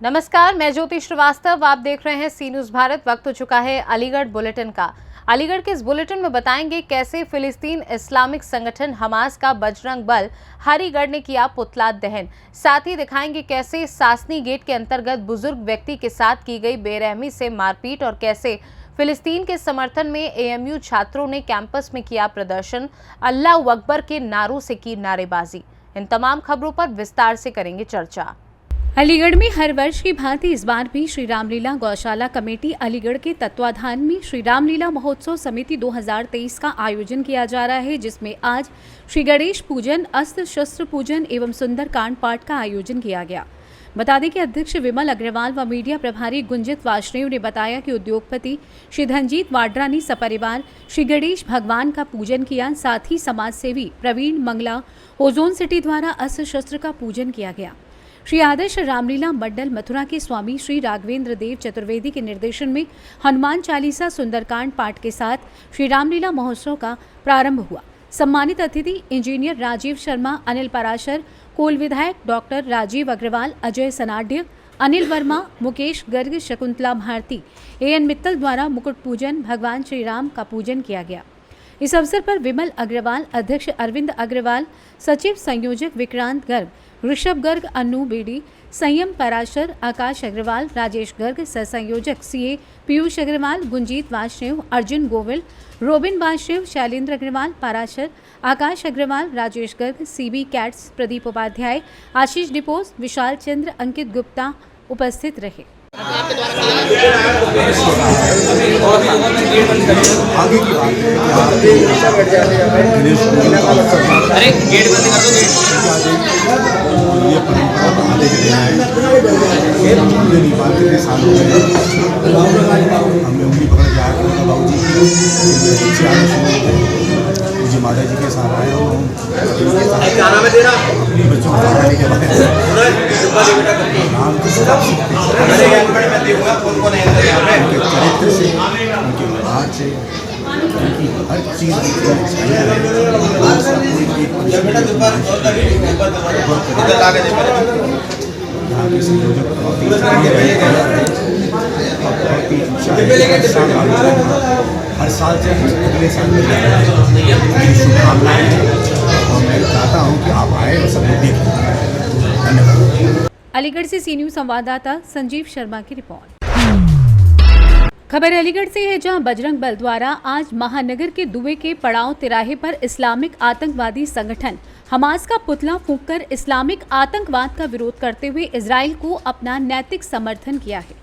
नमस्कार, मैं ज्योति श्रीवास्तव। आप देख रहे हैं सी न्यूज़ भारत। वक्त हो चुका है अलीगढ़ बुलेटिन का। अलीगढ़ के इस बुलेटिन में बताएंगे कैसे फिलिस्तीन इस्लामिक संगठन हमास का बजरंग बल हरिगढ़ ने किया पुतला दहन। साथ ही दिखाएंगे कैसे सासनी गेट के अंतर्गत बुजुर्ग व्यक्ति के साथ की गई बेरहमी से मारपीट और कैसे फिलिस्तीन के समर्थन में एएमयू छात्रों ने कैंपस में किया प्रदर्शन, अल्लाह अकबर के नारों से की नारेबाजी। इन तमाम खबरों पर विस्तार से करेंगे चर्चा। अलीगढ़ में हर वर्ष की भांति इस बार भी श्री रामलीला गौशाला कमेटी अलीगढ़ के तत्वाधान में श्री रामलीला महोत्सव समिति 2023 का आयोजन किया जा रहा है, जिसमें आज श्री गणेश पूजन, अस्त्र शस्त्र पूजन एवं सुंदरकांड पाठ का आयोजन किया गया। बता दें कि अध्यक्ष विमल अग्रवाल व मीडिया प्रभारी गुंजित वाष्णेय ने बताया कि उद्योगपति श्री धनजीत वाड्रा ने सपरिवार श्री गणेश भगवान का पूजन किया। साथ ही समाज सेवी प्रवीण मंगला ओजोन सिटी द्वारा अस्त्र शस्त्र का पूजन किया गया। श्री आदर्श रामलीला मंडल मथुरा के स्वामी श्री राघवेंद्र देव चतुर्वेदी के निर्देशन में हनुमान चालीसा सुंदरकांड पाठ के साथ श्री रामलीला महोत्सव का प्रारंभ हुआ। सम्मानित अतिथि इंजीनियर राजीव शर्मा, अनिल पराशर, कोल विधायक डॉक्टर राजीव अग्रवाल, अजय सनाड्य, अनिल वर्मा, मुकेश गर्ग, शकुंतला भारती, एएन मित्तल द्वारा मुकुट पूजन, भगवान श्री राम का पूजन किया गया। इस अवसर पर विमल अग्रवाल, अध्यक्ष अरविंद अग्रवाल, सचिव संयोजक विक्रांत गर्ग, ऋषभ गर्ग, अन्नू बेडी, संयम पराशर, आकाश अग्रवाल, राजेश गर्ग, सहसंयोजक सीए पीयूष अग्रवाल, गुंजीत वाष्णेय, अर्जुन गोविल, रोबिन वाष्णेय, शैलेंद्र अग्रवाल, पराशर, आकाश अग्रवाल, राजेश गर्ग, सीबी कैट्स, प्रदीप उपाध्याय, आशीष डिपोज, विशाल चंद्र, अंकित गुप्ता उपस्थित रहे। आगे की बात है कि अरे गेट बंद कर दो। ये परंपरा आगे चले आए मुझे नहीं बात कितने साल हो गए हमने उंगली पकड़ के आए बाबू जी मुझे माता जी के साथ आए और अपने बच्चों को पढ़ाने के बाद नाम की सिर्फ उनके चरित्र से, उनके व्यवहार से, उनकी हर चीज़ यहाँ के संयोजक हर साल से अगले साल में शुभकामनाएं और मैं चाहता हूँ कि आप आए और सब देखें। धन्यवाद। अलीगढ़ से सी न्यूज़ संवाददाता संजीव शर्मा की रिपोर्ट। खबर अलीगढ़ से है, जहां बजरंग बल द्वारा आज महानगर के दुबे के पड़ाव तिराहे पर इस्लामिक आतंकवादी संगठन हमास का पुतला फूंककर इस्लामिक आतंकवाद का विरोध करते हुए इजराइल को अपना नैतिक समर्थन किया है।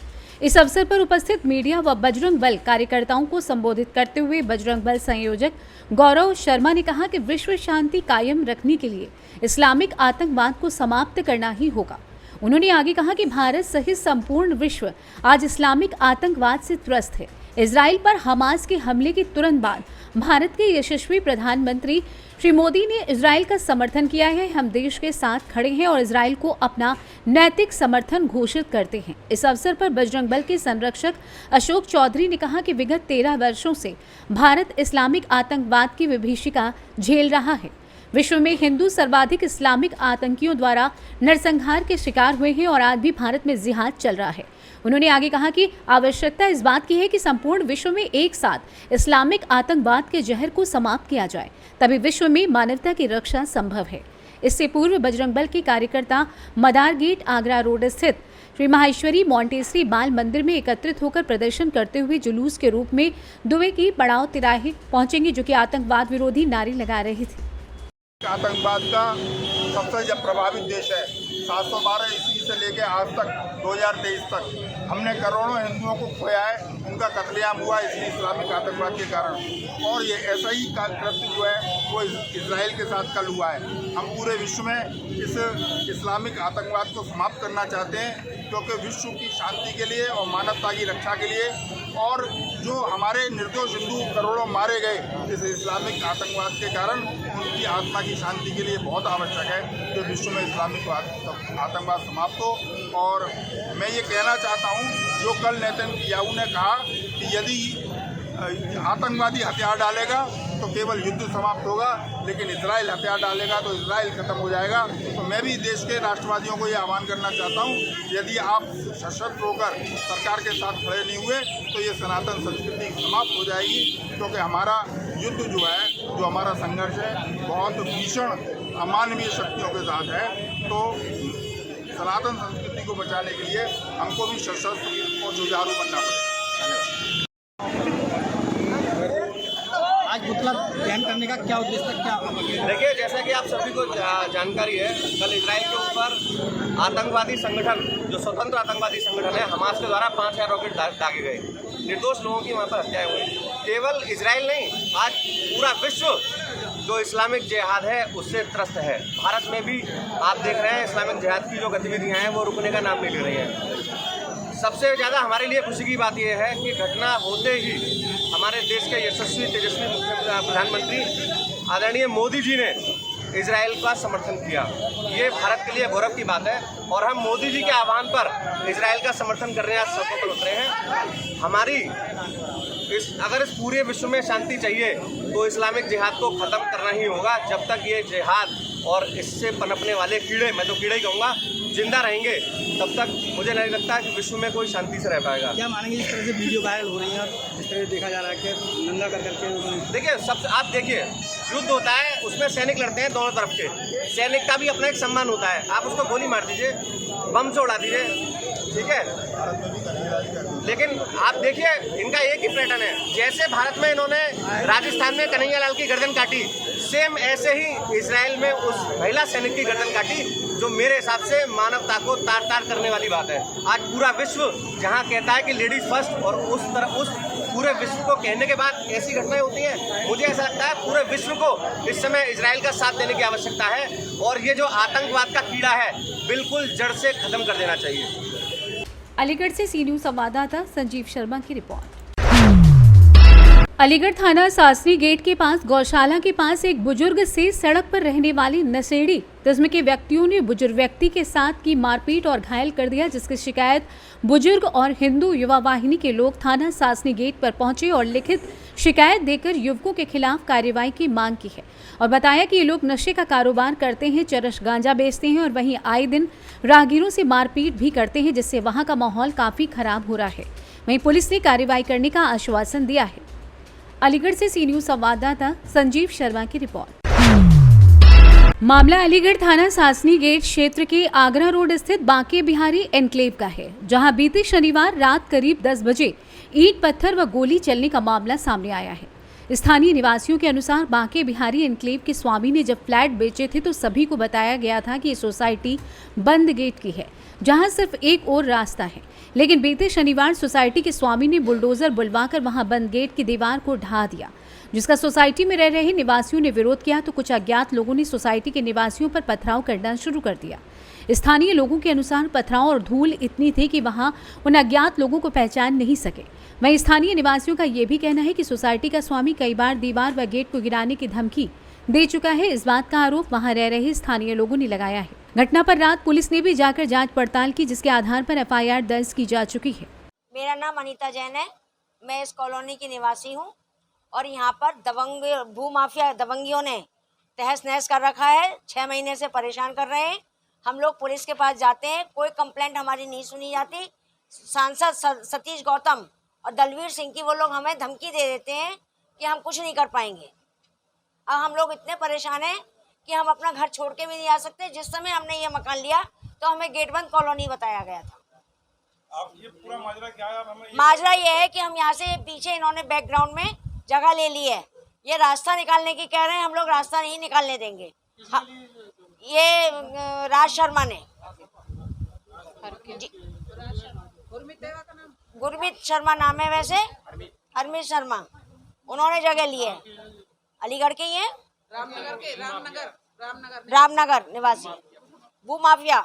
इस अवसर पर उपस्थित मीडिया व बजरंग बल कार्यकर्ताओं को संबोधित करते हुए बजरंग बल संयोजक गौरव शर्मा ने कहा कि विश्व शांति कायम रखने के लिए इस्लामिक आतंकवाद को समाप्त करना ही होगा। उन्होंने आगे कहा कि भारत सहित संपूर्ण विश्व आज इस्लामिक आतंकवाद से त्रस्त है। इजराइल पर हमास के हमले के तुरंत बाद भारत के यशस्वी प्रधानमंत्री श्री मोदी ने इजराइल का समर्थन किया है। हम देश के साथ खड़े हैं और इजराइल को अपना नैतिक समर्थन घोषित करते हैं। इस अवसर पर बजरंग बल के संरक्षक अशोक चौधरी ने कहा कि विगत 13 वर्षों से भारत इस्लामिक आतंकवाद की विभीषिका झेल रहा है। विश्व में हिंदू सर्वाधिक इस्लामिक आतंकियों द्वारा नरसंहार के शिकार हुए हैं और आज भी भारत में जिहाद चल रहा है। उन्होंने आगे कहा कि आवश्यकता इस बात की है कि संपूर्ण विश्व में एक साथ इस्लामिक आतंकवाद के जहर को समाप्त किया जाए, तभी विश्व में मानवता की रक्षा संभव है। इससे पूर्व बजरंग बल के कार्यकर्ता मदार गेट आगरा रोड स्थित श्री माहेश्वरी मॉन्टेसरी बाल मंदिर में एकत्रित होकर प्रदर्शन करते हुए जुलूस के रूप में दुबे की पड़ाव तिराहे पहुंचेंगे, जो कि आतंकवाद विरोधी नारे लगा रहे थे। आतंकवाद का सबसे जब प्रभावित देश है। 712 ईस्वी से लेकर आज तक 2023 तक हमने करोड़ों हिंदुओं को खोया है, उनका कत्लेआम हुआ इसलिए इस्लामिक आतंकवाद के कारण। और ये ऐसा ही कृत्य जो है वो इजराइल के साथ कल हुआ है। हम पूरे विश्व में इस इस्लामिक आतंकवाद को समाप्त करना चाहते हैं, क्योंकि विश्व की शांति के लिए और मानवता की रक्षा के लिए, और जो हमारे निर्दोष हिंदू करोड़ों मारे गए इस इस्लामिक आतंकवाद के कारण, उनकी आत्मा की शांति के लिए बहुत आवश्यक है कि विश्व में इस्लामिक आतंकवाद समाप्त हो। और मैं ये कहना चाहता हूँ, जो कल नेतन्याहू ने कहा कि यदि आतंकवादी हथियार डालेगा तो केवल युद्ध समाप्त होगा, लेकिन इजराइल हथियार डालेगा तो इजराइल खत्म हो जाएगा। तो मैं भी देश के राष्ट्रवादियों को ये आह्वान करना चाहता हूँ, यदि आप सशक्त होकर सरकार के साथ खड़े नहीं हुए तो ये सनातन संस्कृति समाप्त हो जाएगी, क्योंकि हमारा युद्ध जो है, जो हमारा संघर्ष है, बहुत भीषण अमानवीय शक्तियों के साथ है। तो सनातन संस्कृति को बचाने के लिए हमको भी सशक्त और जुझारू बनना पड़ेगा। आज पुतला दहन करने का क्या उद्देश्य है, क्या? देखिए, जैसा कि आप सभी को जानकारी है, कल इजराइल के ऊपर आतंकवादी संगठन, जो स्वतंत्र आतंकवादी संगठन है, हमास के द्वारा 5000 रॉकेट दागे गए। निर्दोष लोगों की वहाँ पर हत्याएं हुई। केवल इजराइल नहीं, आज पूरा विश्व जो इस्लामिक जिहाद है उससे त्रस्त है। भारत में भी आप देख रहे हैं इस्लामिक जिहाद की जो गतिविधियाँ हैं वो रुकने का नाम नहीं ले रही हैं। सबसे ज़्यादा हमारे लिए खुशी की बात यह है कि घटना होते ही हमारे देश के यशस्वी तेजस्वी प्रधानमंत्री आदरणीय मोदी जी ने इजराइल का समर्थन किया। ये भारत के लिए गौरव की बात है और हम मोदी जी के आह्वान पर इजराइल का समर्थन करने आज सड़कों पर उतरे हैं। हमारी अगर इस पूरे विश्व में शांति चाहिए तो इस्लामिक जिहाद को ख़त्म करना ही होगा। जब तक ये जिहाद और इससे पनपने वाले कीड़े, मैं तो कीड़े ही कहूँगा, जिंदा रहेंगे, तब तक मुझे नहीं लगता कि विश्व में कोई शांति से रह पाएगा। क्या मानेंगे जिस तरह से वीडियो वायरल हो रही है, जिस तरह देखा जा रहा है कि नंगा कर करके? देखिए, सब आप देखिए, युद्ध होता है, उसमें सैनिक लड़ते हैं दोनों तरफ के। सैनिक का भी अपना एक सम्मान होता है। आप उसको गोली मार दीजिए, बम से उड़ा दीजिए, ठीक है, लेकिन आप देखिए इनका एक ही पैटर्न है। जैसे भारत में इन्होंने राजस्थान में कन्हैयालाल की गर्दन काटी, सेम ऐसे ही इजराइल में उस महिला सैनिक की गर्दन काटी, जो मेरे हिसाब से मानवता को तार तार करने वाली बात है। आज पूरा विश्व जहां कहता है कि लेडीज फर्स्ट, और उस पूरे विश्व को कहने के बाद ऐसी घटनाएं होती हैं। मुझे ऐसा लगता है पूरे विश्व को इस समय इजराइल का साथ देने की आवश्यकता है और ये जो आतंकवाद का कीड़ा है बिल्कुल जड़ से खत्म कर देना चाहिए। अलीगढ़ से सी न्यूज़ संवाददाता संजीव शर्मा की रिपोर्ट। अलीगढ़ थाना सासनी गेट के पास गौशाला के पास एक बुजुर्ग से सड़क पर रहने वाली नशेड़ी किस्म के व्यक्तियों ने बुजुर्ग व्यक्ति के साथ की मारपीट और घायल कर दिया, जिसकी शिकायत बुजुर्ग और हिंदू युवा वाहिनी के लोग थाना सासनी गेट पर पहुंचे और लिखित शिकायत देकर युवकों के खिलाफ कार्रवाई की मांग की है और बताया कि ये लोग नशे का कारोबार करते हैं, चरस गांजा बेचते हैं और वहीं आए दिन राहगीरों से मारपीट भी करते हैं, जिससे वहां का माहौल काफी खराब हो रहा है। वहीं पुलिस ने कार्रवाई करने का आश्वासन दिया है। अलीगढ़ से सी न्यूज़ संवाददाता संजीव शर्मा की रिपोर्ट। मामला अलीगढ़ थाना सासनी गेट क्षेत्र के आगरा रोड स्थित बांके बिहारी एनक्लेव का है, जहां बीते शनिवार रात करीब 10 बजे ईंट पत्थर व गोली चलने का मामला सामने आया है। स्थानीय निवासियों के अनुसार बांके बिहारी एनक्लेव के स्वामी ने जब फ्लैट बेचे थे तो सभी को बताया गया था कि ये सोसाइटी बंद गेट की है, जहां सिर्फ एक और रास्ता है। लेकिन बीते शनिवार सोसाइटी के स्वामी ने बुलडोजर बुलवाकर वहां बंद गेट की दीवार को ढा दिया, जिसका सोसाइटी में रह रहे निवासियों ने विरोध किया तो कुछ अज्ञात लोगों ने सोसाइटी के निवासियों पर पथराव करना शुरू कर दिया। स्थानीय लोगों के अनुसार पथराव और धूल इतनी थी कि वहां उन अज्ञात लोगों को पहचान नहीं सके। वहीं स्थानीय निवासियों का यह भी कहना है कि सोसाइटी का स्वामी कई बार दीवार व गेट को गिराने की धमकी दे चुका है। इस बात का आरोप वहां रह रहे स्थानीय लोगों ने लगाया है। घटना पर रात पुलिस ने भी जाकर जांच पड़ताल की, जिसके आधार पर FIR दर्ज की जा चुकी है। मेरा नाम अनीता जैन है, मैं इस कॉलोनी की निवासी हूँ और यहाँ पर भू माफिया दबंगियों ने तहस नहस कर रखा है। 6 महीने से परेशान कर रहे हैं। हम लोग पुलिस के पास जाते हैं, कोई कंप्लेंट हमारी नहीं सुनी जाती। सांसद सतीश गौतम और दलवीर सिंह की वो लोग हमें धमकी दे देते हैं कि हम कुछ नहीं कर पाएंगे। अब हम लोग इतने परेशान हैं कि हम अपना घर छोड़ के भी नहीं आ सकते। जिस समय हमने ये मकान लिया तो हमें गेटबंद कॉलोनी बताया गया था। अब ये पूरा माजरा क्या है? माजरा ये है कि हम यहाँ से पीछे इन्होंने बैकग्राउंड में जगह ले ली है। ये रास्ता निकालने की कह रहे हैं, हम लोग रास्ता नहीं निकालने देंगे। ये राज शर्मा ने, गुरमीत शर्मा नाम है वैसे, हरमीत शर्मा, उन्होंने जगह ली है। अलीगढ़ के ही हैं, रामनगर निवासी, भू माफिया।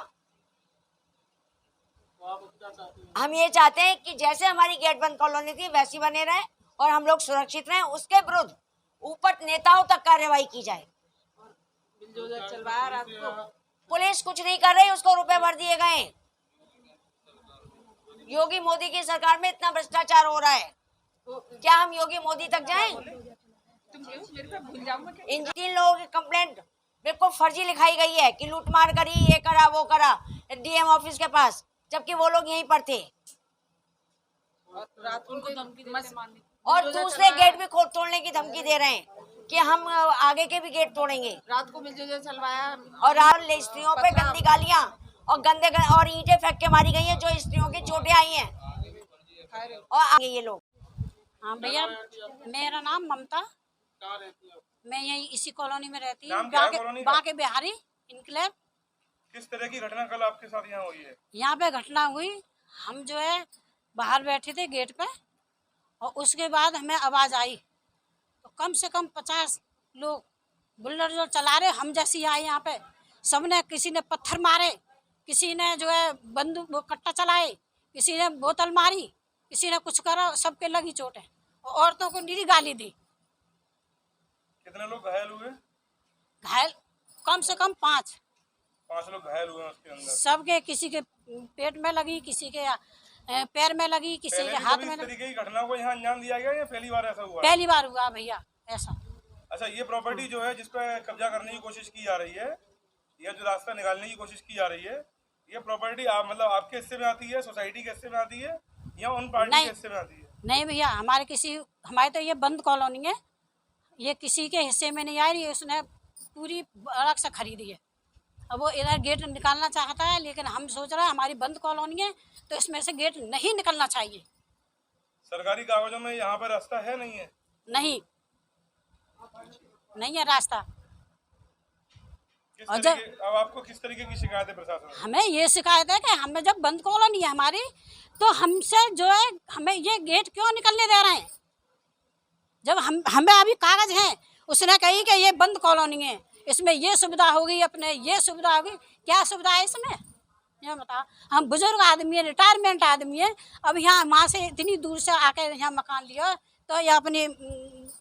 हम ये चाहते हैं कि जैसे हमारी गेट बंद कॉलोनी थी वैसी बने रहे और हम लोग सुरक्षित रहें। उसके विरुद्ध ऊपर नेताओं तक कार्रवाई की जाए। पुलिस कुछ नहीं कर रही, उसको रुपए भर दिए गए। योगी मोदी की सरकार में इतना भ्रष्टाचार हो रहा है, क्या हम योगी मोदी तक जाएं? इन 3 लोगों की कंप्लेंट बिल्कुल फर्जी लिखाई गई है कि लूटमार करी, ये करा वो करा डीएम ऑफिस के पास, जबकि वो लोग यहीं पर थे। और दूसरे गेट भी तोड़ने की धमकी दे रहे हैं कि हम आगे के भी गेट तोड़ेंगे। रात को मिलजुल चलवाया और रात स्त्रियों पे गंदी गालियां और गंदे और ईंटें फेंक के मारी गई हैं, जो स्त्रियों की चोटें आई हैं और आगे ये लोग। हाँ भैया, मेरा नाम ममता, मैं यही इसी कॉलोनी में रहती हूँ, बांके बिहारी इनक्लेव। किस तरह की घटना कल आपके साथ यहाँ हुई है? यहाँ पे घटना हुई, हम जो है बाहर बैठे थे गेट पे और उसके बाद हमें आवाज़ आई तो कम से कम 50 लोग बुलडोजर चला रहे हम जैसी आए यहाँ पे। सबने, किसी ने पत्थर मारे, किसी ने जो है बंदूक कट्टा चलाए, किसी ने बोतल मारी, किसी ने कुछ करा, सबके लगी चोटें और औरतों को निरी गाली दी। कितने लोग घायल हुए? घायल कम से कम 5 लोग घायल हुए उसके अंदर। सबके, किसी के पेट में लगी, किसी के पैर में लगी, किसी के हाथ में लगी। इस तरीके की घटना को यहाँ अंजाम दिया गया या पहली बार ऐसा हुआ? पहली बार हुआ भैया ऐसा। अच्छा, ये प्रॉपर्टी जो है जिस पे कब्जा करने की कोशिश की जा रही है, या जो रास्ता निकालने की कोशिश की जा रही है, ये प्रॉपर्टी आप मतलब आपके हिस्से में आती है, सोसाइटी के हिस्से में आती है या उन पार्टी के हिस्से में आती है? नहीं भैया, हमारे तो ये बंद कॉलोनी है, ये किसी के हिस्से में नहीं आ रही है, उसने पूरी अलग से खरीदी है। अब वो इधर गेट निकालना चाहता है, लेकिन हम सोच रहे हैं हमारी बंद कॉलोनी है तो इसमें से गेट नहीं निकलना चाहिए। सरकारी कागजों में यहाँ पर रास्ता है नहीं है? नहीं है रास्ता। अब आपको किस तरीके की शिकायत है प्रशासन? हमें ये शिकायत है कि हमें जब बंद कॉलोनी है हमारी, तो हमसे जो है हमें ये गेट क्यों निकलने दे रहे हैं? जब हमें अभी कागज हैं, उसने कही कि ये बंद कॉलोनी है, इसमें ये सुविधा होगी, अपने ये सुविधा होगी। क्या सुविधा है इसमें, ये बताओ। हम बुजुर्ग आदमी है, रिटायरमेंट आदमी है, अब यहाँ वहाँ से इतनी दूर से आके यहाँ मकान लिया तो ये अपनी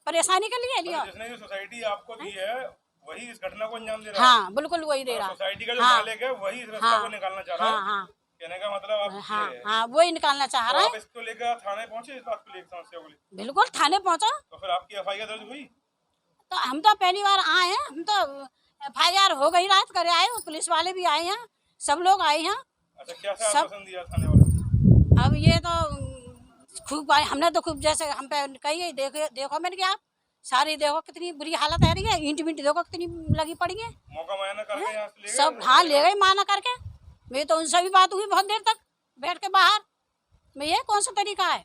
परेशानी के लिए लिया। जिसने ये सोसाइटी आपको दी है वही इस घटना को अंजाम दे रहा है? हाँ बिल्कुल वही दे रहा है। सोसाइटी का जो मालिक है वही इस रास्ते को निकालना चाह रहा है। हाँ, कहने का मतलब आप हाँ वही निकालना चाह रहा है। आप इसको लेकर थाने पहुँचे, इस बात को लेकर, समस्या को लेकर? बिल्कुल थाने पहुँचा। तो फिर आपकी FIR दर्ज हुई? तो हम तो पहली बार आए हैं, हम तो FIR हो गई, रात करे आए, पुलिस वाले भी आए हैं, सब लोग आए हैं। अच्छा, क्या आश्वासन दिया थाने वालों? अब ये तो खूब हमने तो खूब, जैसे हम पे कही देखो मैंने क्या, आप सारी देखो कितनी बुरी हालत है रही है, ईंट मिंट देखो कितनी लगी पड़ी है। मौका मुआयना करके यहाँ से ले गए? सब हाँ ले गए माना करके। मेरी तो उनसे भी बात हुई बहुत देर तक बैठ के बाहर में। ये कौन सा तरीका है?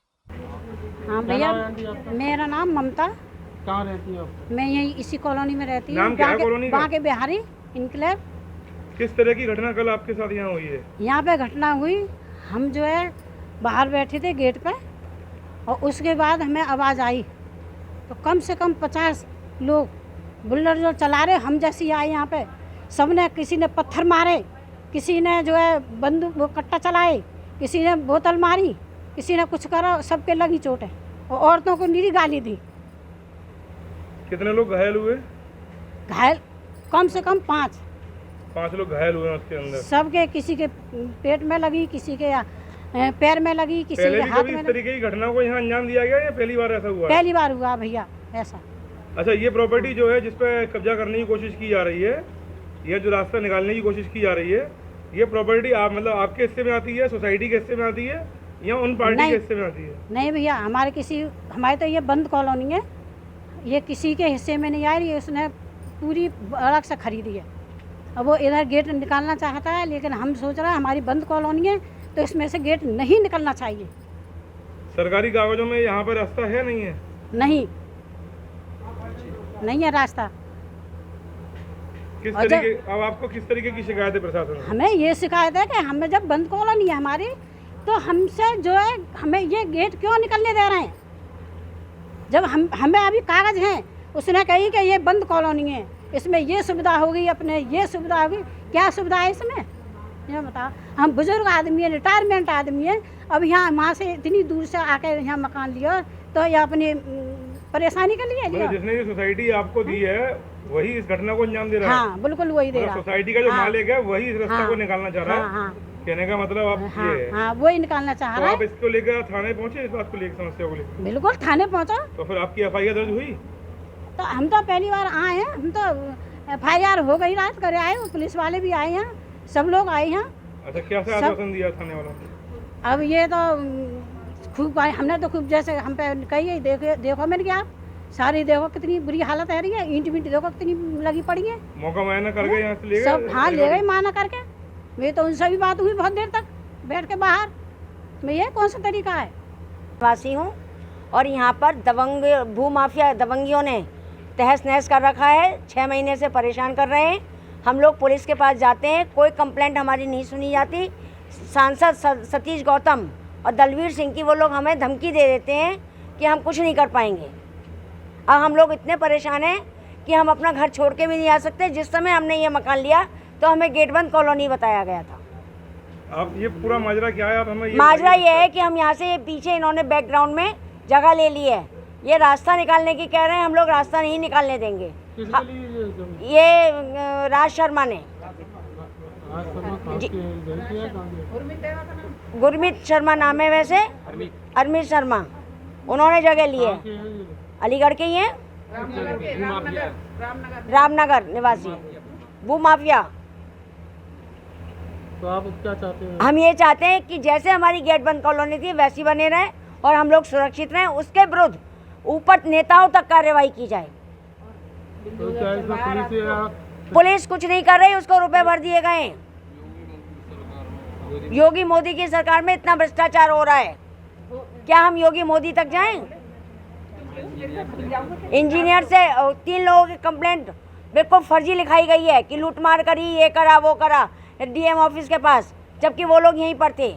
हाँ भैया, मेरा नाम ममता। कहाँ रहती हो? मैं यही इसी कॉलोनी में रहती हूँ, बांके बिहारी इनक्लेव। किस तरह की घटना कल आपके साथ यहाँ हुई है? यहाँ पे घटना हुई, हम जो है बाहर बैठे थे गेट पे और उसके बाद हमें आवाज़ आई तो कम से कम 50 लोग बुलडोजर चला रहे हम जैसी आए यहाँ पे। सबने, किसी ने पत्थर मारे, किसी ने जो है बंदूक कट्टा चलाए, किसी ने बोतल मारी, किसी ने कुछ करा, सबके लगी चोटें और औरतों को निरी गाली दी। कितने लोग घायल हुए? घायल कम से कम 5 लोग घायल हुए उसके अंदर। सबके, किसी के पेट में लगी, किसी के पैर में लगी, किसी के हाथ में। इस तरीके की घटना को यहाँ अंजाम दिया गया या पहली बार ऐसा हुआ? पहली बार हुआ भैया ऐसा। अच्छा, ये प्रॉपर्टी जो है जिस पे कब्जा करने की कोशिश की जा रही है, यह जो रास्ता निकालने की कोशिश की जा रही है, ये प्रॉपर्टी आप मतलब आपके हिस्से में आती है, सोसाइटी के हिस्से में आती है या उन पार्टी के हिस्से में आती है? नहीं भैया, हमारे तो ये बंद कॉलोनी है, ये किसी के हिस्से में नहीं आ रही है, उसने पूरी अलग से खरीदी है। अब वो इधर गेट निकालना चाहता है, लेकिन हम सोच रहे हैं हमारी बंद कॉलोनी है तो इसमें से गेट नहीं निकलना चाहिए। सरकारी कागजों में यहाँ पर रास्ता है नहीं है? नहीं है रास्ता। अब आपको किस तरीके की शिकायत है प्रशासन? हमें ये शिकायत है कि हमें जब बंद कॉलोनी है हमारी, तो हमसे जो है हमें ये गेट क्यों निकलने दे रहे हैं? जब हमें अभी कागज हैं, उसने कही कि ये बंद कॉलोनी है, इसमें ये सुविधा होगी, अपने ये सुविधा होगी। क्या सुविधा है इसमें, ये बताओ। हम बुजुर्ग आदमी है, रिटायरमेंट आदमी है, अब यहाँ वहाँ से इतनी दूर से आके यहाँ मकान लिया तो ये अपनी परेशानी के लिए लिया। जिसने ये सोसाइटी आपको दी है वही इस घटना को अंजाम दे रहा है? हाँ बिल्कुल वही दे रहा है। सोसाइटी का जो मालिक है वही इस रास्ते को निकालना चाह रहा है। कहने का मतलब आप ये है। हाँ वही निकालना चाह रहा है। आप इसको लेकर थाने पहुँचे, इस बात को लेकर, समस्या को लेकर? बिल्कुल थाने पहुँचा। तो फिर आपकी FIR दर्ज हुई? तो हम तो पहली बार आए हैं, हम तो FIR हो गई रात करे आए, पुलिस वाले भी आए हैं, सब लोग आए हैं। अच्छा, क्या से आश्वासन दिया थाने वालों ने? अब ये तो खूब हमने तो खूब जैसे हम पे कही देखो मैंने क्या सारी देखो कितनी बुरी हालत है रही है, ईंट वींट देखो कितनी लगी पड़ी है। मौका मायना करके यहाँ से ले गए? सब हाँ ले गए माना करके। मैं तो उनसे भी बात हुई बहुत देर तक बैठ के बाहर। मैं ये कौन सा तरीका है? निवासी हूँ और यहाँ पर दबंग भू माफिया दबंगियों ने तहस नहस कर रखा है। 6 महीने से परेशान कर रहे हैं। हम लोग पुलिस के पास जाते हैं, कोई कंप्लेंट हमारी नहीं सुनी जाती। सांसद सतीश गौतम और दलवीर सिंह की वो लोग हमें धमकी दे देते हैं कि हम कुछ नहीं कर पाएंगे। अब हम लोग इतने परेशान हैं कि हम अपना घर छोड़ के भी नहीं आ सकते। जिस समय हमने ये मकान लिया तो हमें गेटबंद कॉलोनी बताया गया था। आप ये पूरा माजरा क्या है? आप हमें माजरा ये है कि हम यहाँ से ये पीछे इन्होंने बैकग्राउंड में जगह ले ली है। ये रास्ता निकालने की कह रहे हैं, हम लोग रास्ता नहीं निकालने देंगे। ये राज शर्मा ने, गुरमीत शर्मा नाम है वैसे, अरमीत शर्मा, उन्होंने जगह ली है। अलीगढ़ के ही हैं, रामनगर निवासी, भू माफिया। तो आप क्या चाहते हैं? हम ये चाहते हैं कि जैसे हमारी गेट बंद कॉलोनी थी वैसी बने रहे और हम लोग सुरक्षित रहें। उसके विरुद्ध ऊपर नेताओं तक कार्रवाई की जाए। तो क्या इसमें पुलिस कुछ नहीं कर रही, उसको रुपए भर दिए गए। योगी मोदी की सरकार में इतना भ्रष्टाचार हो रहा है, क्या हम योगी मोदी तक जाएं? इंजीनियर से 3 लोगों की कंप्लेंट बिल्कुल फर्जी लिखाई गई है कि लूटमार करी, ये करा वो करा DM ऑफिस के पास, जबकि वो लोग यहीं पर थे।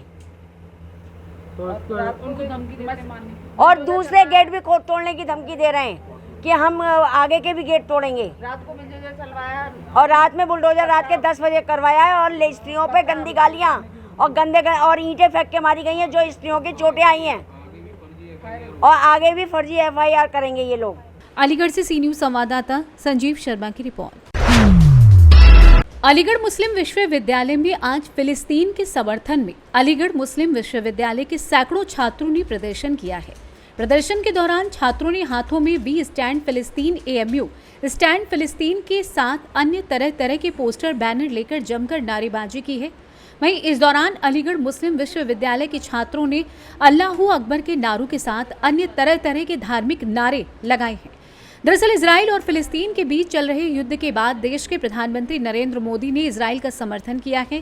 और दूसरे गेट भी तोड़ने की धमकी दे रहे हैं कि हम आगे के भी गेट तोड़ेंगे। रात को बुलडोजर चलवाया और रात में बुलडोजर रात के 10 बजे करवाया है। और स्त्रियों पे गंदी गालियां और गंदे और ईंटें फेंक के मारी गई हैं, जो स्त्रियों की चोटें आई हैं। और आगे भी फर्जी FIR करेंगे ये लोग। अलीगढ़ से सी न्यूज़ संवाददाता संजीव शर्मा की रिपोर्ट। अलीगढ़ मुस्लिम विश्वविद्यालय में आज फिलिस्तीन के समर्थन में अलीगढ़ मुस्लिम विश्वविद्यालय के सैकड़ों छात्रों ने प्रदर्शन किया है। प्रदर्शन के दौरान छात्रों ने हाथों में बी स्टैंड फिलिस्तीन AMU स्टैंड फिलिस्तीन के साथ अन्य तरह तरह के पोस्टर बैनर लेकर जमकर नारेबाजी की है। वहीं इस दौरान अलीगढ़ मुस्लिम विश्वविद्यालय के छात्रों ने अल्लाहू अकबर के नारों के साथ अन्य तरह तरह के धार्मिक नारे लगाए हैं। दरअसल इजराइल और फिलिस्तीन के बीच चल रहे युद्ध के बाद देश के प्रधानमंत्री नरेंद्र मोदी ने इजराइल का समर्थन किया है,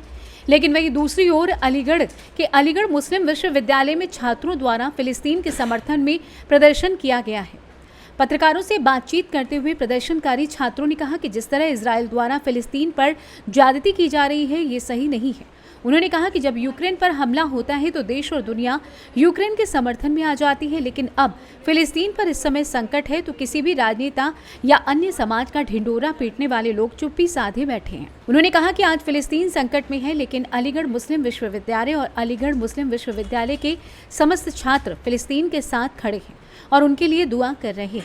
लेकिन वहीं दूसरी ओर अलीगढ़ मुस्लिम विश्वविद्यालय में छात्रों द्वारा फिलिस्तीन के समर्थन में प्रदर्शन किया गया है। पत्रकारों से बातचीत करते हुए प्रदर्शनकारी छात्रों ने कहा कि जिस तरह इजराइल द्वारा फिलिस्तीन पर ज्यादती की जा रही है, ये सही नहीं है। उन्होंने कहा कि जब यूक्रेन पर हमला होता है तो देश और दुनिया यूक्रेन के समर्थन में आ जाती है, लेकिन अब फिलिस्तीन पर इस समय संकट है तो किसी भी राजनेता या अन्य समाज का ढिंडोरा पीटने वाले लोग चुप्पी साधे बैठे हैं। उन्होंने कहा कि आज फिलिस्तीन संकट में है, लेकिन अलीगढ़ मुस्लिम विश्वविद्यालय और अलीगढ़ मुस्लिम विश्वविद्यालय के समस्त छात्र फिलिस्तीन के साथ खड़े हैं और उनके लिए दुआ कर रहे हैं।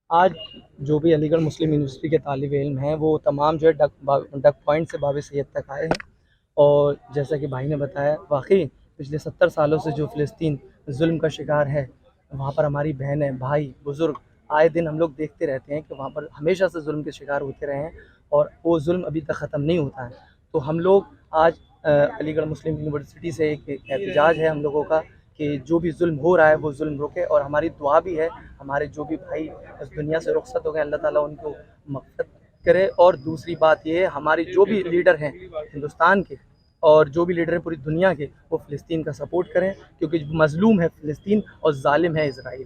आज जो भी अलीगढ़ मुस्लिम यूनिवर्सिटी के तालिब इल्म हैं वो तमाम जो है डक पॉइंट से बाब सैयद तक आए हैं। और जैसा कि भाई ने बताया, वाकई पिछले 70 सालों से जो फ़िलिस्तीन जुल्म का शिकार है, वहाँ पर हमारी बहनें, भाई, बुज़ुर्ग आए दिन हम लोग देखते रहते हैं कि वहाँ पर हमेशा से जुल्म के शिकार होते रहे हैं और वो जुल्म अभी तक ख़त्म नहीं होता है। तो हम लोग आज अलीगढ़ मुस्लिम यूनिवर्सिटी से एक एहतजाज है हम लोगों का कि जो भी जुल्म हो रहा है वो जुल्म रुके। और हमारी दुआ भी है हमारे जो भी भाई इस दुनिया से रुखसत हो गए, अल्लाह ताला उनको मग़फ़िरत करे। और दूसरी बात ये है, हमारी जो भी लीडर हैं हिंदुस्तान के और जो भी लीडर हैं पूरी दुनिया के, वो फ़िलिस्तीन का सपोर्ट करें, क्योंकि मज़लूम है फ़िलिस्तीन और जालिम है इजराइल।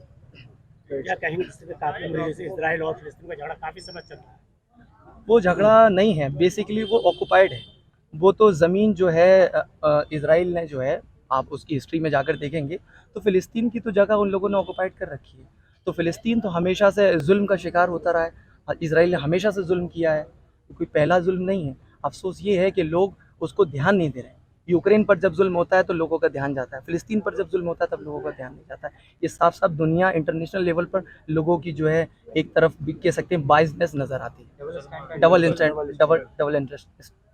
क्या कहेंगे, काफ़ी इजराइल और फ़िलिस्तीन का झगड़ा काफ़ी समय चल रहा है? वो झगड़ा नहीं है, बेसिकली वो ऑक्युपाइड है। वो तो ज़मीन जो है इजराइल ने जो है, आप उसकी हिस्ट्री में जाकर देखेंगे तो फ़िलिस्तीन की तो जगह उन लोगों ने ऑक्युपाइड कर रखी है। तो फ़िलिस्तीन तो हमेशा से जुल्म का शिकार होता रहा है। इजराइल ने हमेशा से जुल्म किया है, कोई पहला जुल्म नहीं है। अफसोस ये है कि लोग उसको ध्यान नहीं दे रहे हैं। यूक्रेन पर जब जुल्म होता है तो लोगों का ध्यान जाता है, फ़िलिस्तीन पर जब जुल्म होता है तब लोगों का ध्यान नहीं जाता है। ये साफ साफ दुनिया इंटरनेशनल लेवल पर लोगों की जो है एक तरफ भी कह सकते हैं बाइजनेस नज़र आती है, डबल इंटरेस्ट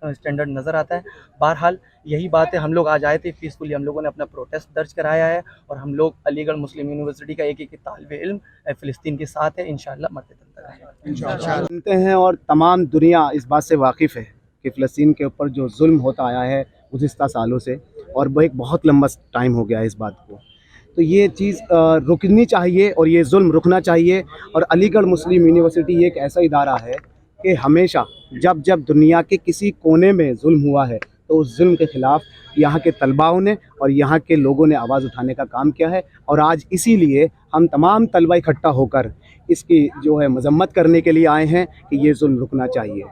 स्टैंडर्ड नज़र आता है। बहरहाल यही बात है, हम लोग आज आए थे पीसफुली, हम लोगों ने अपना प्रोटेस्ट दर्ज कराया है और हम लोग अलीगढ़ मुस्लिम यूनिवर्सिटी का एक तालिब इल्म फ़िलिस्तीन के साथ है। इंशाअल्लाह मरते दम तक रहेंगे। जानते हैं और तमाम दुनिया इस बात से वाकिफ़ है कि फ़लस्तीन के ऊपर जो जुल्म होता आया है गुज़िस्ता सालों से, और वो एक बहुत लंबा टाइम हो गया है इस बात को, तो ये चीज़ रुकनी चाहिए और ये जुल्म रुकना चाहिए। और अलीगढ़ मुस्लिम यूनिवर्सिटी एक ऐसा इदारा है कि हमेशा जब जब दुनिया के किसी कोने में जुल्म हुआ है तो उस जुल्म के ख़िलाफ़ यहाँ के तलबाओं ने और यहाँ के लोगों ने आवाज़ उठाने का काम किया है। और आज इसीलिए हम तमाम तलबा इकट्ठा होकर इसकी जो है मजम्मत करने के लिए आए हैं कि ये जुल्म रुकना चाहिए।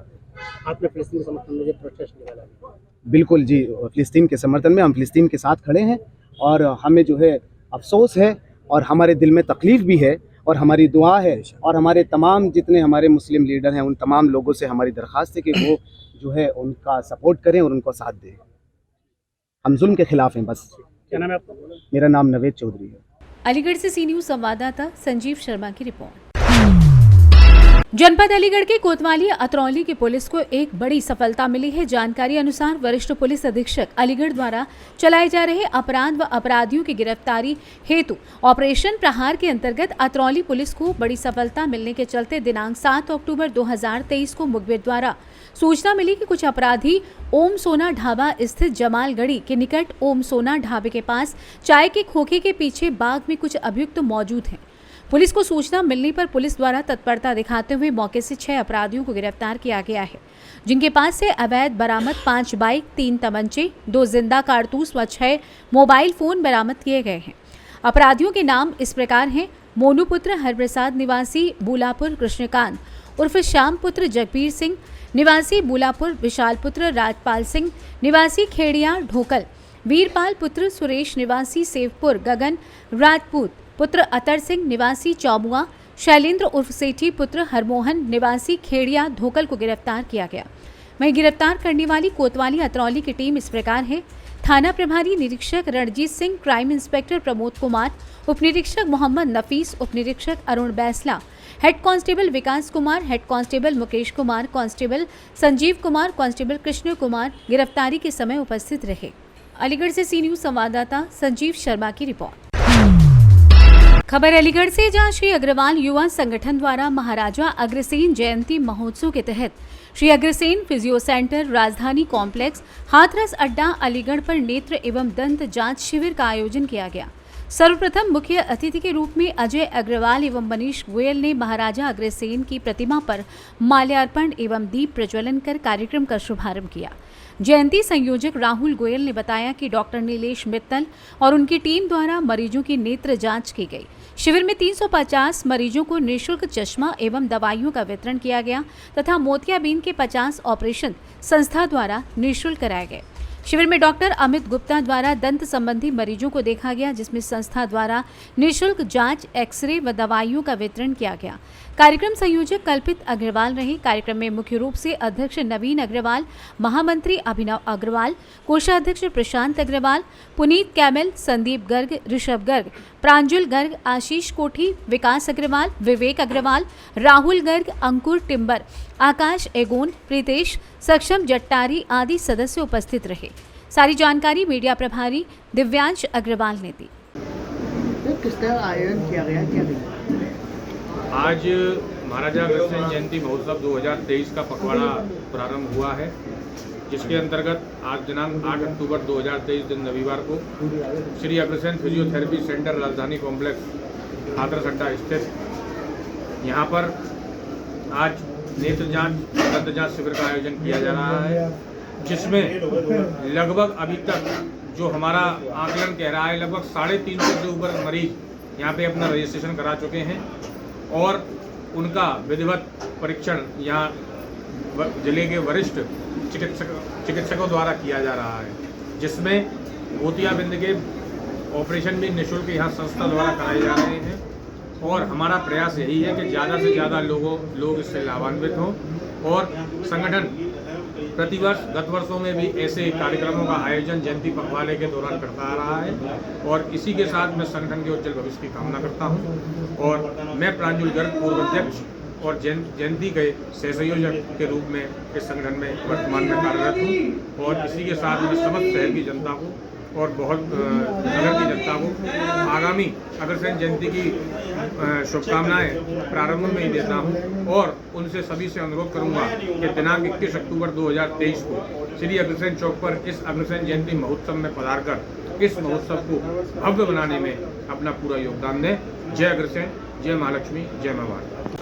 आपने फ़िलिस्तीन के समर्थन में जो प्रोटेस्ट निकाला? बिल्कुल जी, फ़िलिस्तीन के समर्थन में हम फ़िलिस्तीन के साथ खड़े हैं और हमें जो है अफसोस है और हमारे दिल में तकलीफ़ भी है और हमारी दुआ है और हमारे तमाम जितने हमारे मुस्लिम लीडर हैं उन तमाम लोगों से हमारी दरख्वास्त है कि वो जो है उनका सपोर्ट करें और उनको साथ दें। हम जुल्म के ख़िलाफ़ हैं बस। क्या नाम है आपका? मेरा नाम नवेद चौधरी है। अलीगढ़ से सी न्यूज़ संवाददाता संजीव शर्मा की रिपोर्ट। जनपद अलीगढ़ के कोतवाली अतरौली की पुलिस को एक बड़ी सफलता मिली है। जानकारी अनुसार वरिष्ठ पुलिस अधीक्षक अलीगढ़ द्वारा चलाए जा रहे अपराध व अपराधियों की गिरफ्तारी हेतु ऑपरेशन प्रहार के अंतर्गत अतरौली पुलिस को बड़ी सफलता मिलने के चलते दिनांक 7 अक्टूबर 2023 को मुखबिर द्वारा सूचना मिली कि कुछ अपराधी ओम सोना ढाबा स्थित जमालगढ़ी के निकट ओम सोना ढाबे के पास चाय के खोखे के पीछे बाग में कुछ अभियुक्त मौजूद हैं। पुलिस को सूचना मिलने पर पुलिस द्वारा तत्परता दिखाते हुए मौके से 6 अपराधियों को गिरफ्तार किया गया है, जिनके पास से अवैध बरामद 5 बाइक, 3 तमंचे, 2 जिंदा कारतूस व 6 मोबाइल फोन बरामद किए गए हैं। अपराधियों के नाम इस प्रकार हैं: मोनू पुत्र हरप्रसाद निवासी बूलापुर, कृष्णकांत उर्फ श्याम पुत्र जगबीर सिंह निवासी बूलापुर, विशाल पुत्र राजपाल सिंह निवासी खेड़िया ढोकल, वीरपाल पुत्र सुरेश निवासी सेवपुर, गगन राजपूत पुत्र अतर सिंह निवासी चौमुआ, शैलेंद्र उर्फ सेठी पुत्र हरमोहन निवासी खेड़िया ढोकल को गिरफ्तार किया गया। वहीं गिरफ्तार करने वाली कोतवाली अतरौली की टीम इस प्रकार है: थाना प्रभारी निरीक्षक रणजीत सिंह, क्राइम इंस्पेक्टर प्रमोद कुमार, उप निरीक्षक मोहम्मद नफीस, उप निरीक्षक Arun Baisla, head constable Vikas Kumar, head constable Mukesh Kumar, constable Sanjeev Kumar, constable Krishna Kumar गिरफ्तारी के समय उपस्थित रहे। अलीगढ़ से सी न्यूज़ संवाददाता संजीव शर्मा की रिपोर्ट। खबर अलीगढ़ से, जहां श्री अग्रवाल युवा संगठन द्वारा महाराजा अग्रसेन जयंती महोत्सव के तहत श्री अग्रसेन फिजियो सेंटर, राजधानी कॉम्प्लेक्स, हाथरस अड्डा, अलीगढ़ पर नेत्र एवं दंत जांच शिविर का आयोजन किया गया। सर्वप्रथम मुख्य अतिथि के रूप में अजय अग्रवाल एवं मनीष गोयल ने महाराजा अग्रसेन की प्रतिमा पर माल्यार्पण एवं दीप प्रज्वलन कर कार्यक्रम का शुभारंभ किया। जयंती संयोजक राहुल गोयल ने बताया कि डॉक्टर नीलेश मित्तल और उनकी टीम द्वारा मरीजों की नेत्र जांच की गई। शिविर में 350 मरीजों को निःशुल्क चश्मा एवं दवाइयों का वितरण किया गया तथा मोतियाबिंद के 50 ऑपरेशन संस्था द्वारा निःशुल्क कराए गए। शिविर में डॉक्टर अमित गुप्ता द्वारा दंत संबंधी मरीजों को देखा गया, जिसमें संस्था द्वारा निःशुल्क जांच, एक्सरे व दवाइयों का वितरण किया गया। कार्यक्रम संयोजक कल्पित अग्रवाल रहे। कार्यक्रम में मुख्य रूप से अध्यक्ष नवीन अग्रवाल, महामंत्री अभिनव अग्रवाल, कोषाध्यक्ष प्रशांत अग्रवाल, पुनीत कैमल, संदीप गर्ग, ऋषभ गर्ग, प्रांजुल गर्ग, आशीष कोठी, विकास अग्रवाल, विवेक अग्रवाल, राहुल गर्ग, अंकुर टिम्बर, आकाश एगोन, प्रीतेश, सक्षम जट्टारी आदि सदस्य उपस्थित रहे। सारी जानकारी मीडिया प्रभारी दिव्यांश अग्रवाल ने दी। किस तरह आयोजन किया गया, क्या आज महाराजा अग्रसेन जयंती महोत्सव 2023 का पखवाड़ा प्रारंभ हुआ है, जिसके अंतर्गत आज दिनांक 8 अक्टूबर 2023 दिन रविवार को श्री अग्रसेन फिजियोथेरेपी सेंटर, राजधानी कॉम्प्लेक्स, हाथरस अड्डा स्थित यहाँ पर आज नेत्र जांच, दंत जांच शिविर का आयोजन किया जा रहा है, जिसमें लगभग अभी तक जो हमारा आकलन कह रहा है लगभग 350 से ऊपर मरीज यहाँ पे अपना रजिस्ट्रेशन करा चुके हैं और उनका विधिवत परीक्षण यहाँ जिले के वरिष्ठ चिकित्सकों द्वारा किया जा रहा है, जिसमें मोतियाबिंद के ऑपरेशन भी निःशुल्क यहाँ संस्था द्वारा कराए जा रहे हैं। और हमारा प्रयास यही है कि ज़्यादा से ज़्यादा लोग इससे लाभान्वित हों और संगठन प्रतिवर्ष, गत वर्षों में भी ऐसे कार्यक्रमों का आयोजन जयंती पखवाड़े के दौरान करता आ रहा है और इसी के साथ मैं संगठन के उज्जवल भविष्य की कामना करता हूं। और मैं प्रांजुल गर्ग, पूर्व अध्यक्ष और जयंती के सहसंयोजक के रूप में इस संगठन में वर्तमान में कार्यरत हूँ। और इसी के साथ मैं समस्त शहर की जनता को और बहुत नगर की जनता को आगामी अग्रसेन जयंती की शुभकामनाएं प्रारंभ में ही देता हूं और उनसे सभी से अनुरोध करूंगा कि दिनांक 21 अक्टूबर 2023 को श्री अग्रसेन चौक पर इस अग्रसेन जयंती महोत्सव में पधारकर इस महोत्सव को भव्य बनाने में अपना पूरा योगदान दें। जय अग्रसेन, जय महालक्ष्मी, जय मां भारती।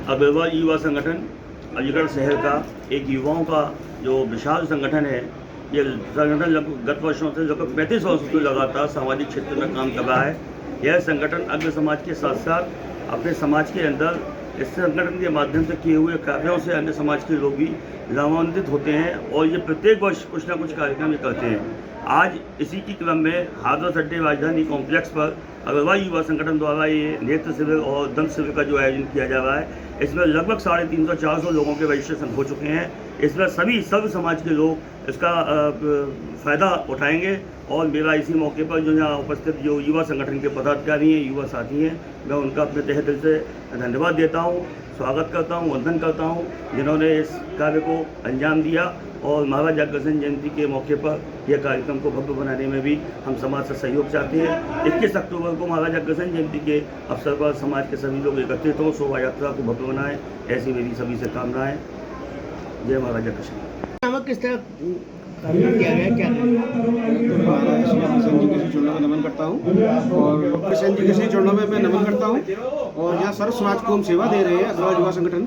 अग्रवाल युवा संगठन अलीगढ़ शहर का एक युवाओं का जो विशाल संगठन है, ये संगठन गत वर्षों से लगभग 35 वर्षों से लगातार सामाजिक क्षेत्र में काम कर रहा है। यह संगठन अग्र समाज के साथ साथ अपने समाज के अंदर इस संगठन के माध्यम से किए हुए कार्यों से अन्य समाज के लोग भी लाभान्वित होते हैं और ये प्रत्येक वर्ष कुछ ना कुछ कार्यक्रम करते हैं। आज इसी की क्रम में हाथरस अड्डे राजधानी कॉम्प्लेक्स पर अग्रवाल युवा संगठन द्वारा ये नेत्र शिविर और दंत शिविर का जो आयोजन किया जा रहा है, इसमें लगभग 350-400 लोगों के रजिस्ट्रेशन हो चुके हैं। इसमें सभी सर्व समाज के लोग इसका फ़ायदा उठाएंगे और मेरा इसी मौके पर जो यहाँ उपस्थित जो युवा संगठन के पदाधिकारी हैं, युवा साथी हैं, मैं उनका अपने तहे दिल से धन्यवाद देता हूँ, स्वागत करता हूँ, वंदन करता हूँ, जिन्होंने इस कार्य को अंजाम दिया और महाराजा अग्रसेन जयंती के मौके पर यह कार्यक्रम को भव्य बनाने में भी हम समाज से सहयोग चाहते हैं। 21 अक्टूबर को महाराजा अग्रसेन जयंती के अवसर पर समाज के सभी लोग एकत्रित हों, शोभा यात्रा को भव्य बनाएं, ऐसी मेरी सभी से कामनाएं। जय महाराजा अग्रसेन। किस तरह किया गया, क्या महाराज श्री अग्रसेन जी के श्री चरणों में नमन करता हूँ और अग्रसेन जी के श्री चरणों में मैं नमन करता हूँ। और यहाँ सर्व समाज को हम सेवा दे रहे हैं। अग्रवाल युवा संगठन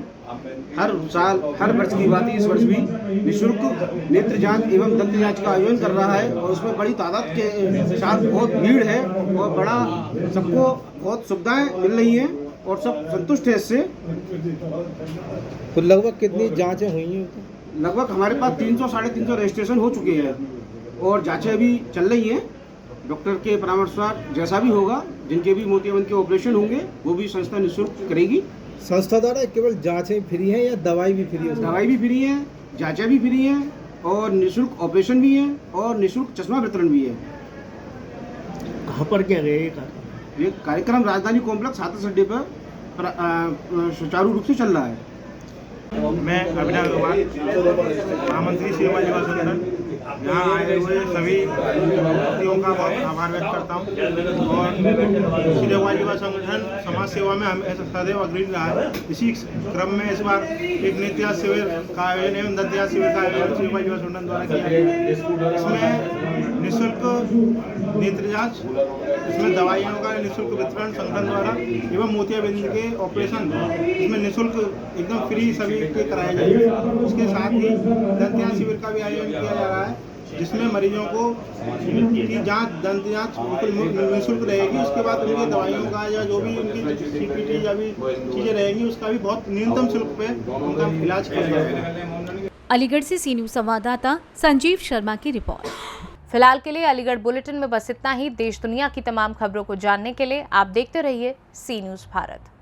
हर साल, हर वर्ष की बात इस वर्ष भी निःशुल्क नेत्र जांच एवं दंत जांच का आयोजन कर रहा है और उसमें बड़ी तादाद के साथ बहुत भीड़ है और बड़ा सबको बहुत सुविधाएं मिल रही हैं और सब संतुष्ट है इससे। तो लगभग कितनी जांचें हुई हैं? लगभग हमारे पास 300-350 रजिस्ट्रेशन हो चुके हैं और जांचें अभी चल रही हैं। डॉक्टर के परामर्शनुसार जैसा भी होगा, जिनके भी मोतियाबिंद के ऑपरेशन होंगे वो भी संस्था निःशुल्क करेगी। संस्था द्वारा केवल जांचें फ्री हैं या दवाई भी फ्री है? दवाई भी फ्री है, जांचें भी फ्री हैं और निःशुल्क ऑपरेशन भी है और निःशुल्क चश्मा वितरण भी है। कहाँ पर क्या गए ये कार्यक्रम राजधानी कॉम्प्लेक्स हाथरस अड्डे पर सुचारू रूप से चल रहा है। मैं अभिनव अग्रवाल, महामंत्री श्री अग्रवाल युवा संगठन, यहाँ आए हुए सभी व्यक्तियों का बहुत आभार व्यक्त करता हूँ और श्री अग्रवाल युवा संगठन समाज सेवा में हम ऐसा सदैव अग्रणी रहा है। इसी क्रम में इस बार एक नेत्र जांच शिविर का आयोजन एवं दंत जांच शिविर का आयोजन श्री अग्रवाल युवा संगठन द्वारा किया गया है। इसमें निःशुल्क नेत्र जांच, इसमें दवाइयों का निःशुल्क वितरण संगठन द्वारा एवं मोतियाबिंद के ऑपरेशन इसमें निःशुल्क एकदम फ्री सभी के कराए जाएंगे। उसके साथ ही दंत जांच शिविर का भी आयोजन किया जा रहा है, जिसमें मरीजों को की जांच, दंत जांच बिल्कुल निःशुल्क रहेगी। उसके बाद उनकी दवाइयों का या जो भी उनकी CPT या भी चीज़ें रहेंगी उसका भी बहुत न्यूनतम शुल्क पे उनका इलाज किया जाएगा। अलीगढ़ से सी न्यूज़ संवाददाता संजीव शर्मा की रिपोर्ट। फिलहाल के लिए अलीगढ़ बुलेटिन में बस इतना ही। देश दुनिया की तमाम खबरों को जानने के लिए आप देखते रहिए सी न्यूज़ भारत।